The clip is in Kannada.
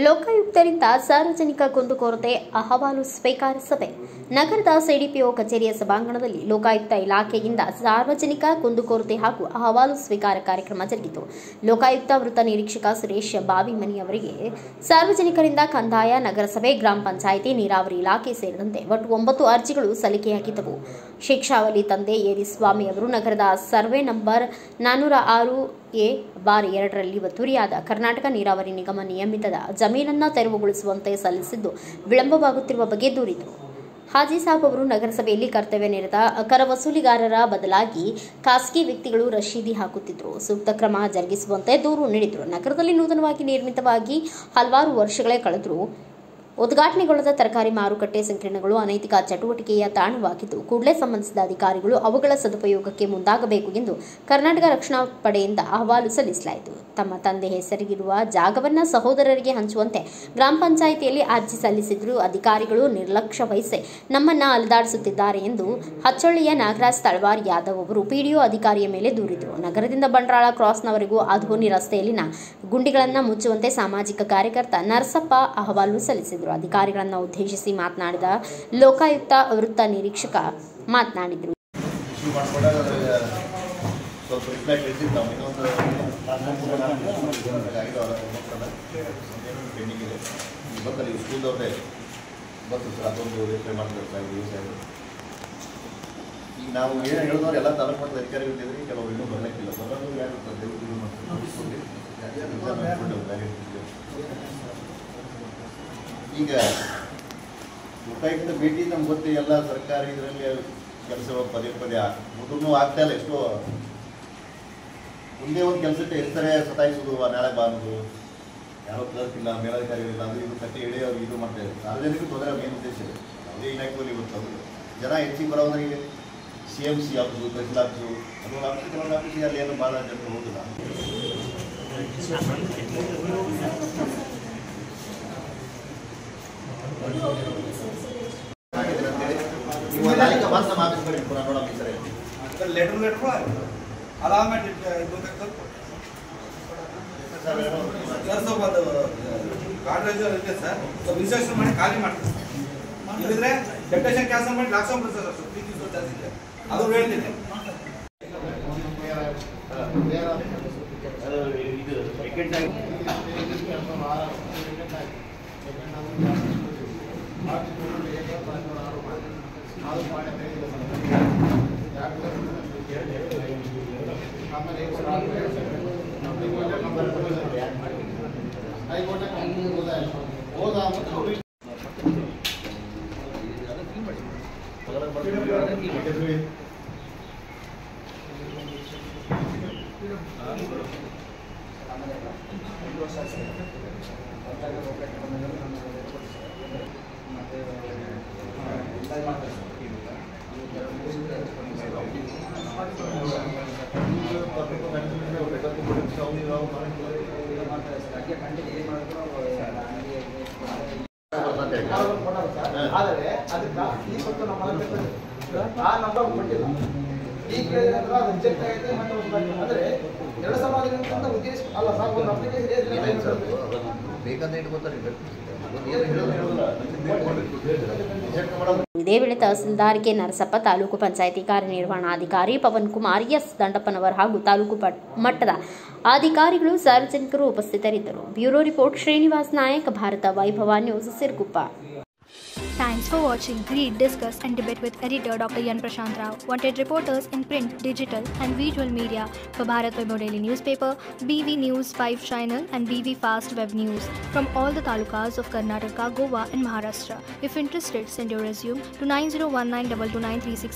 ಲೋಕಾಯುಕ್ತರಿಂದ ಸಾರ್ವಜನಿಕ ಕುಂದುಕೊರತೆ ಅಹವಾಲು ಸ್ವೀಕಾರ ಸಭೆ. ನಗರದ ಸಿಡಿಪಿಒ ಕಚೇರಿಯ ಸಭಾಂಗಣದಲ್ಲಿ ಲೋಕಾಯುಕ್ತ ಇಲಾಖೆಯಿಂದ ಸಾರ್ವಜನಿಕ ಕುಂದುಕೊರತೆ ಹಾಗೂ ಅಹವಾಲು ಸ್ವೀಕಾರ ಕಾರ್ಯಕ್ರಮ ಜರುಗಿತು. ಲೋಕಾಯುಕ್ತ ವೃತ್ತ ನಿರೀಕ್ಷಕ ಸುರೇಶ್ ಬಾವಿಮನಿ ಅವರಿಗೆ ಸಾರ್ವಜನಿಕರಿಂದ ಕಂದಾಯ, ನಗರಸಭೆ, ಗ್ರಾಮ ಪಂಚಾಯಿತಿ, ನೀರಾವರಿ ಇಲಾಖೆ ಸೇರಿದಂತೆ ಒಟ್ಟು 9 ಅರ್ಜಿಗಳು ಸಲ್ಲಿಕೆಯಾಗಿದ್ದವು. ಶಿಕ್ಷಾವಲಿ ತಂದೆ ಏರಿಸ್ವಾಮಿ ಅವರು ನಗರದ ಸರ್ವೆ ನಂಬರ್ 406A/2 ರಲ್ಲಿ ಒತ್ತುವರಿಯಾದ ಕರ್ನಾಟಕ ನೀರಾವರಿ ನಿಗಮ ನಿಯಮಿತದ ಜಮೀನನ್ನು ತೆರವುಗೊಳಿಸುವಂತೆ ಸಲ್ಲಿಸಿದ್ದು ವಿಳಂಬವಾಗುತ್ತಿರುವ ಬಗ್ಗೆ ದೂರಿದರು. ಹಾಜಿ ಸಾಬ್ ಅವರು ನಗರಸಭೆಯಲ್ಲಿ ಕರ್ತವ್ಯ ನಿರತ ಕರ ವಸೂಲಿಗಾರರ ಬದಲಾಗಿ ಖಾಸಗಿ ವ್ಯಕ್ತಿಗಳು ರಶೀದಿ ಹಾಕುತ್ತಿದ್ದರು, ಸೂಕ್ತ ಕ್ರಮ ಜರುಗಿಸುವಂತೆ ದೂರು ನೀಡಿದರು. ನಗರದಲ್ಲಿ ನೂತನವಾಗಿ ನಿರ್ಮಿತವಾಗಿ ಹಲವಾರು ವರ್ಷಗಳೇ ಕಳೆದರೂ ಉದ್ಘಾಟನೆಗೊಳ್ಳದ ತರಕಾರಿ ಮಾರುಕಟ್ಟೆ ಸಂಕೀರ್ಣಗಳು ಅನೈತಿಕ ಚಟುವಟಿಕೆಯ ತಾಣವಾಗಿದ್ದು, ಕೂಡಲೇ ಸಂಬಂಧಿಸಿದ ಅಧಿಕಾರಿಗಳು ಅವುಗಳ ಸದುಪಯೋಗಕ್ಕೆ ಮುಂದಾಗಬೇಕು ಎಂದು ಕರ್ನಾಟಕ ರಕ್ಷಣಾ ಪಡೆಯಿಂದ ಅಹವಾಲು ಸಲ್ಲಿಸಲಾಯಿತು. ತಮ್ಮ ತಂದೆ ಹೆಸರಿಗಿರುವ ಜಾಗವನ್ನು ಸಹೋದರರಿಗೆ ಹಂಚುವಂತೆ ಗ್ರಾಮ ಪಂಚಾಯಿತಿಯಲ್ಲಿ ಅರ್ಜಿ ಸಲ್ಲಿಸಿದರೂ ಅಧಿಕಾರಿಗಳು ನಿರ್ಲಕ್ಷ್ಯ ವಹಿಸಿ ನಮ್ಮನ್ನು ಅಲೆದಾಡಿಸುತ್ತಿದ್ದಾರೆ ಎಂದು ಹಚ್ಚೊಳ್ಳಿಯ ನಾಗರಾಜ್ ತಳವಾರ್ ಯಾದವ್ ಅವರು ಪಿಡಿಒ ಅಧಿಕಾರಿಯ ಮೇಲೆ ದೂರಿದರು. ನಗರದಿಂದ ಬಂಟ್ವಾಳ ಕ್ರಾಸ್ನವರೆಗೂ ಆಧೋನಿ ರಸ್ತೆಯಲ್ಲಿನ ಗುಂಡಿಗಳನ್ನು ಮುಚ್ಚುವಂತೆ ಸಾಮಾಜಿಕ ಕಾರ್ಯಕರ್ತ ನರಸಪ್ಪ ಅಹವಾಲು ಸಲ್ಲಿಸಿದರು. ಅಧಿಕಾರಿಗಳನ್ನು ಉದ್ದೇಶಿಸಿ ಮಾತನಾಡಿದ ಲೋಕಾಯುಕ್ತ ವೃತ್ತ ನಿರೀಕ್ಷಕ ಮಾತನಾಡಿದರು. ಈಗ ನಾವು ಏನು ಹೇಳಿದವ್ರು ಎಲ್ಲ ತಾಲೂಕು ಮಟ್ಟದ ಅಧಿಕಾರಿಗಳಿದ್ದರೆ ಕೆಲವರು ಇನ್ನೂ ಬರಲಿಕ್ಕಿಲ್ಲ. ಬರೋದು ಯಾರು ಈಗ ಲೋಕಾಯುಕ್ತ ಭೇಟಿ ನಮ್ಗೆ ಗೊತ್ತು, ಎಲ್ಲ ಸರ್ಕಾರಿ ಇದರಲ್ಲಿ ಕೆಲಸಗಳು ಪದೇ ಮೊದಲು ಆಗ್ತಾ ಇಲ್ಲ. ಎಷ್ಟೋ ಒಂದೇ ಒಂದು ಕೆಲಸಕ್ಕೆ ಇರ್ತಾರೆ ಸತಾಯಿಸೋದು, ನಾಳೆ ಬಾ ಅನ್ನೋದು, ಯಾರೋ ಕ್ಲರ್ಕ್ ಇಲ್ಲ, ಮೇಲಾಧಿಕಾರಿಗಳಿಲ್ಲ, ಅದು ಇದು ಕಟ್ಟಿ ಹೇಳಿ ಅವ್ರು ಇದು ಮಾಡ್ತಾರೆ. ಸಾರ್ವಜನಿಕರು ತೊಂದರೆ ಮೇನ್ ಉದ್ದೇಶ ಇದೆ. ಯಾವುದೇ ಇಲಾಖೆಯಲ್ಲಿ ಗೊತ್ತಾಗೋದು ಜನ ಹೆಚ್ಚಿಗೆ ಬರೋದ್ರಿಗೆ CMC ಆಫೀಸು, ತಹಸೀಲ್ ಆಫೀಸು, ಅದೊಂದು ಆಫೀಸ್, ಕೆಲವೊಂದು ಆಫೀಸಿಗೆ ಅಲ್ಲಿ ಏನು ಭಾಳ ಜನರು ಹೋಗಿಲ್ಲ. ರಿಜಿಸ್ಟ್ರೇಷನ್ ಮಾಡಿ ಖಾಲಿ ಮಾಡ್ತಾರೆ. ಇಲ್ಲಿದ್ರೆ ಡೆಪ್ಯುಟೇಷನ್ ಕ್ಯಾನ್ಸಲ್ ಮಾಡಿ ಲಾಕ್ಸ್ ಅದು ಹೇಳ್ತೀನಿ. ಆದರೆ ಅದಕ್ಕೆ ಈ ಸ್ವಲ್ಪ ನಮ್ಮ ಆ ನಂಬರ್ ಕೊಟ್ಟಿಲ್ಲ. ಈಗ ಹೇಳಿದ್ರೆ ಅದು ರಿಜೆಕ್ಟ್ ಆಗಿದೆ. ಮತ್ತೆ ಅಂದರೆ 2 ಸಮಾಜದಿಂದ ಉದ್ದೇಶ ಅಲ್ಲ ಸರ್, ಒಂದು ಅಪ್ಲಿಕೇಶನ್ ಬೇಕಂತ ಇಟ್ಕೋತಾರೆ. ಇದೇ ವೇಳೆ ತಹಸೀಲ್ದಾರ್ ಕೆ ನರಸಪ್ಪ, ತಾಲೂಕು ಪಂಚಾಯಿತಿ ಕಾರ್ಯನಿರ್ವಹಣಾಧಿಕಾರಿ ಪವನ್ ಕುಮಾರ್ ಎಸ್ ದಂಡಪ್ಪನವರ್ ಹಾಗೂ ತಾಲೂಕು ಮಟ್ಟದ ಅಧಿಕಾರಿಗಳು, ಸಾರ್ವಜನಿಕರು ಉಪಸ್ಥಿತರಿದ್ದರು. ಬ್ಯೂರೋ ರಿಪೋರ್ಟ್ ಶ್ರೀನಿವಾಸ್ ನಾಯಕ್, ಭಾರತ ವೈಭವ news, Siruguppa. Thanks for watching. Read, discuss and debate with editor Dr. Yan Prashant Rao. Wanted reporters in print, digital and visual media for Bharat Vaibhav Daily Newspaper, BV News 5 Channel and BV Fast Web News from all the talukas of Karnataka, Goa and Maharashtra. If interested, send your resume to 9019229366.